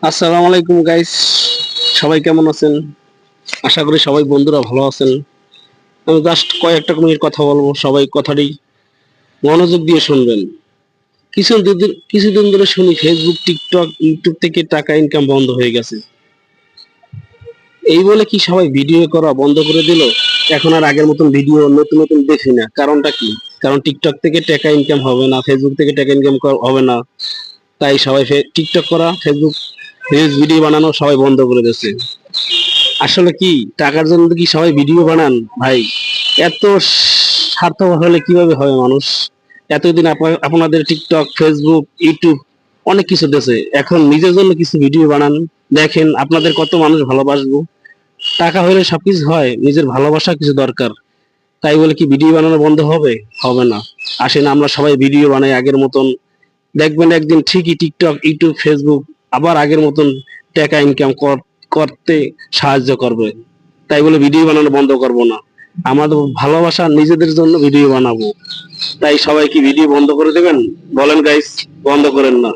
আসসালামু আলাইকুম গাইস, সবাই কেমন আছেন? আশা করি সবাই বন্ধুরা ভালো আছেন। আমি জাস্ট কয়েকটা মিনিট কথা বলবো, সবাই কথাটি মনোযোগ দিয়ে শুনবেন। কিছুদিন ধরে শুনি ফেসবুক, টিকটক, ইউটিউব থেকে টাকা ইনকাম বন্ধ হয়ে গেছে। এই বলে কি সবাই ভিডিও করা বন্ধ করে দিল? এখন আর আগের মতন ভিডিও নতুন নতুন দেখি না, কারণটা কি? কারণ টিকটক থেকে টাকা ইনকাম হবে না, ফেসবুক থেকে টাকা ইনকাম হবে না, তাই সবাই টিকটক করা, ফেসবুক রিলস ভিডিও বানানো সবাই বন্ধ করে দিয়েছে। আসলে কি টাকার জন্য কি সবাই ভিডিও বানান ভাই? এত স্বার্থপর হলে কিভাবে হবে মানুষ? এতদিন আপনাদের টিকটক, ফেসবুক, ইউটিউব অনেক কিছু দিয়েছে, এখন নিজের জন্য কিছু ভিডিও বানান, দেখেন আপনাদের কত মানুষ ভালোবাসবো। টাকা হলে সবকিছু হয়, নিজের ভালোবাসা কিছু দরকার। তাই বলে কি ভিডিও বানানো বন্ধ হবে? হবে না। আসেন আমরা সবাই ভিডিও বানাই আগের মতন, দেখবেন একদিন ঠিকই টিকটক, ইউটিউব, ফেসবুক আবার আগের মতন টাকা ইনকাম করতে সাহায্য করবে। তাই বলে ভিডিও বানানো বন্ধ করব না। আমাদের ভালোবাসা নিজেদের জন্য ভিডিও বানাবো। তাই সবাই কি ভিডিও বন্ধ করে দেবেন? বলেন গাইস, বন্ধ করেন না।